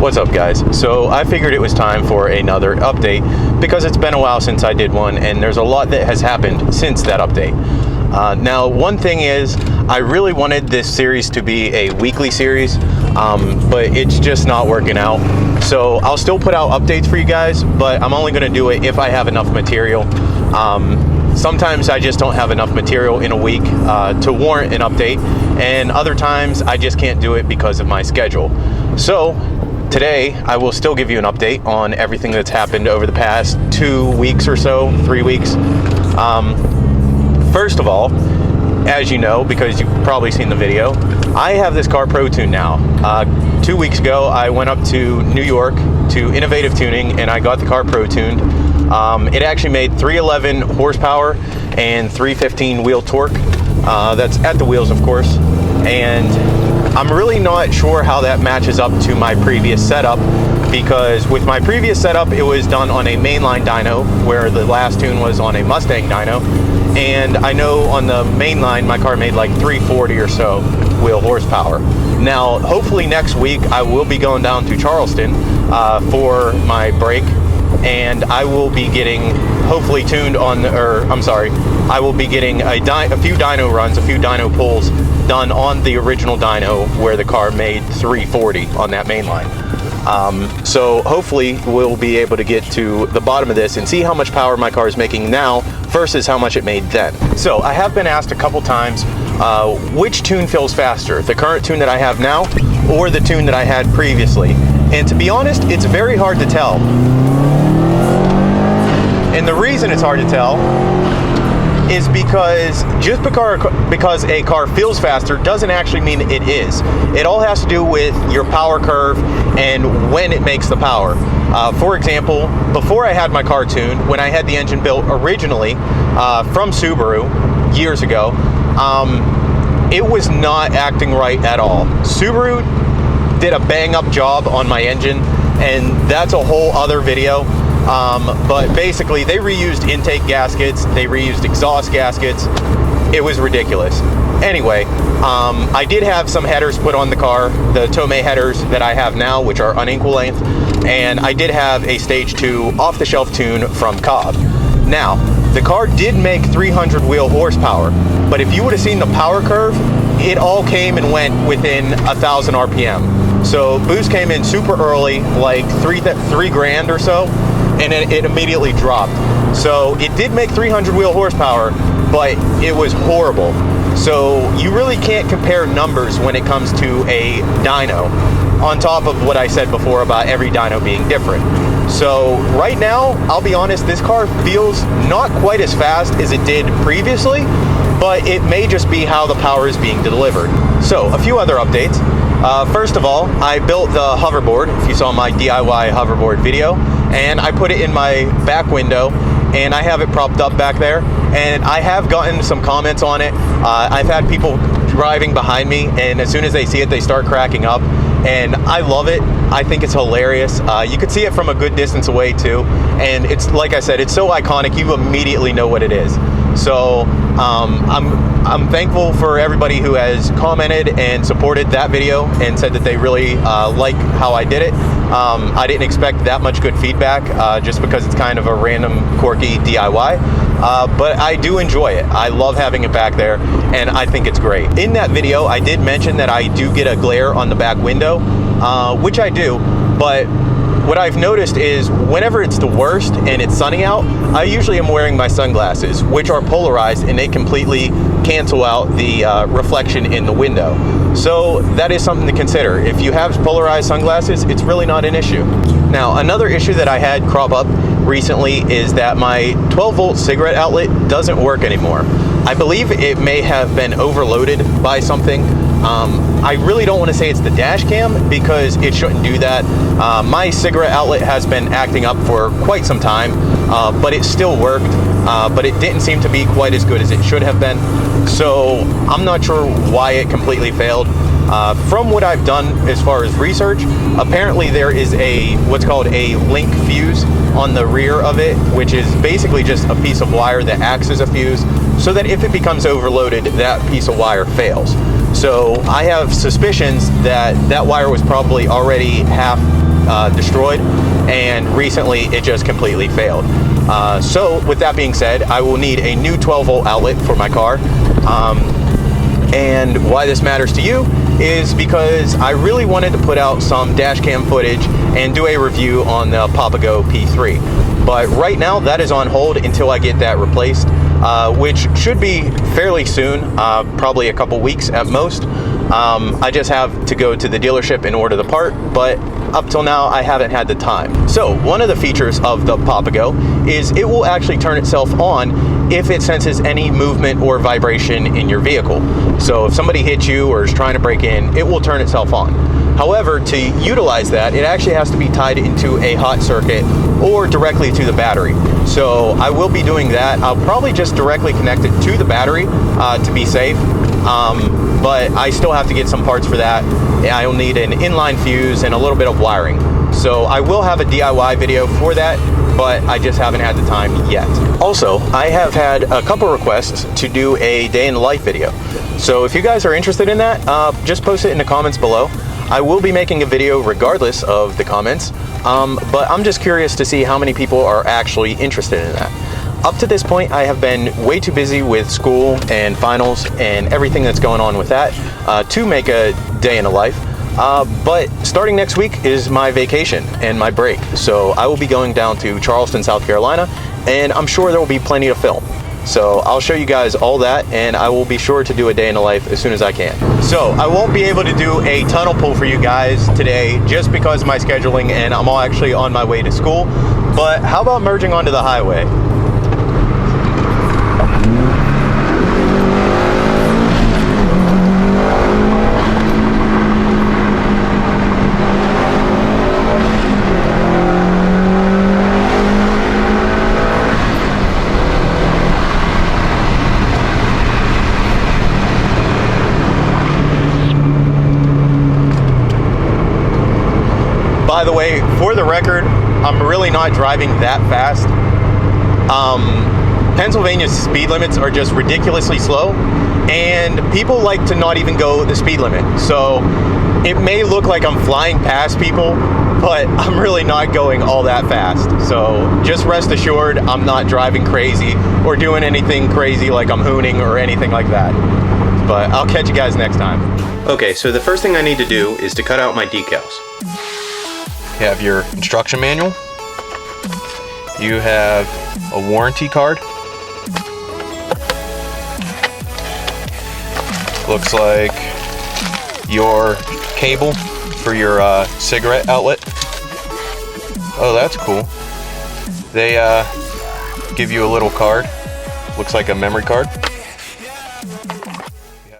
What's up, guys? So I figured it was time for another update because it's been a while since I did one and there's a lot that has happened since that update. Now, one thing is, I really wanted this series to be a weekly series, but it's just not working out. So I'll still put out updates for you guys, but I'm only going to do it if I have enough material. Sometimes I just don't have enough material in a week to warrant an update, and other times I just can't do it because of my schedule. So today I will still give you an update on everything that's happened over the past 2 weeks or so, 3 weeks. First of all, as you know, because you've probably seen the video, I have this car Pro Tune now. 2 weeks ago I went up to New York to Innovative Tuning and I got the car Pro Tuned. It actually made 311 horsepower and 315 wheel torque. That's at the wheels, of course. And I'm really not sure how that matches up to my previous setup, because with my previous setup it was done on a mainline dyno, where the last tune was on a Mustang dyno. And I know on the mainline my car made like 340 or so wheel horsepower. Now, hopefully next week I will be going down to Charleston for my break, and I will be getting hopefully tuned on, I will be getting a few dyno runs, a few dyno pulls done on the original dyno where the car made 340 on that main line. So hopefully we'll be able to get to the bottom of this and see how much power my car is making now versus how much it made then. So I have been asked a couple times which tune feels faster, the current tune that I have now or the tune that I had previously. And to be honest, it's very hard to tell. And the reason it's hard to tell is because just because a car feels faster doesn't actually mean it is. It all has to do with your power curve and when it makes the power. For example, before I had my car tuned, when I had the engine built originally from Subaru years ago, it was not acting right at all. Subaru did a bang up job on my engine, and that's a whole other video. But basically they reused intake gaskets, they reused exhaust gaskets. It was ridiculous. Anyway, I did have some headers put on the car, the Tomei headers that I have now, which are unequal length, and I did have a stage 2 off-the-shelf tune from Cobb. Now, the car did make 300 wheel horsepower, but if you would have seen the power curve, it all came and went within 1,000 RPM. So boost came in super early, like three grand or so, and it immediately dropped. So it did make 300 wheel horsepower, but it was horrible. So you really can't compare numbers when it comes to a dyno, on top of what I said before about every dyno being different. So right now, I'll be honest, this car feels not quite as fast as it did previously, but it may just be how the power is being delivered. So a few other updates. First of all, I built the hoverboard, if you saw my DIY hoverboard video, and I put it in my back window, and I have it propped up back there, and I have gotten some comments on it. I've had people driving behind me, and as soon as they see it, they start cracking up, and I love it. I think it's hilarious. You could see it from a good distance away too, and it's, like I said, it's so iconic, you immediately know what it is. So I'm thankful for everybody who has commented and supported that video and said that they really like how I did it. I didn't expect that much good feedback just because it's kind of a random quirky DIY, but I do enjoy it. I love having it back there, and I think it's great. In that video, I did mention that I do get a glare on the back window, which I do, but what I've noticed is whenever it's the worst and it's sunny out, I usually am wearing my sunglasses, which are polarized, and they completely cancel out the reflection in the window. So that is something to consider. If you have polarized sunglasses, it's really not an issue. Now, another issue that I had crop up recently is that my 12-volt cigarette outlet doesn't work anymore. I believe it may have been overloaded by something. I really don't want to say it's the dash cam, because it shouldn't do that. My cigarette outlet has been acting up for quite some time, but it still worked, but it didn't seem to be quite as good as it should have been. So I'm not sure why it completely failed. From what I've done as far as research, apparently there is what's called a link fuse on the rear of it, which is basically just a piece of wire that acts as a fuse, so that if it becomes overloaded, that piece of wire fails. So I have suspicions that that wire was probably already half destroyed, and recently it just completely failed. So with that being said, I will need a new 12-volt outlet for my car. And why this matters to you is because I really wanted to put out some dash cam footage and do a review on the Papago P3. But right now that is on hold until I get that replaced, which should be fairly soon, probably a couple weeks at most. I just have to go to the dealership and order the part, but up till now I haven't had the time. So one of the features of the Papago is it will actually turn itself on if it senses any movement or vibration in your vehicle. So if somebody hits you or is trying to break in, it will turn itself on. However, to utilize that, it actually has to be tied into a hot circuit or directly to the battery. So I will be doing that. I'll probably just directly connect it to the battery to be safe. But I still have to get some parts for that. I'll need an inline fuse and a little bit of wiring. So I will have a DIY video for that, but I just haven't had the time yet. Also, I have had a couple requests to do a day in the life video. So if you guys are interested in that, just post it in the comments below. I will be making a video regardless of the comments, but I'm just curious to see how many people are actually interested in that. Up to this point, I have been way too busy with school and finals and everything that's going on with that to make a day in the life. But starting next week is my vacation and my break. So I will be going down to Charleston, South Carolina, and I'm sure there will be plenty to film. So I'll show you guys all that, and I will be sure to do a day in the life as soon as I can. So I won't be able to do a tunnel pull for you guys today just because of my scheduling, and I'm all actually on my way to school. But how about merging onto the highway? By the way, for the record, I'm really not driving that fast. Pennsylvania's speed limits are just ridiculously slow, and people like to not even go the speed limit. So it may look like I'm flying past people, but I'm really not going all that fast. So just rest assured, I'm not driving crazy or doing anything crazy like I'm hooning or anything like that. But I'll catch you guys next time. Okay, so the first thing I need to do is to cut out my decals. You have your instruction manual. You have a warranty card. Looks like your cable for your cigarette outlet. Oh, that's cool. They give you a little card. Looks like a memory card.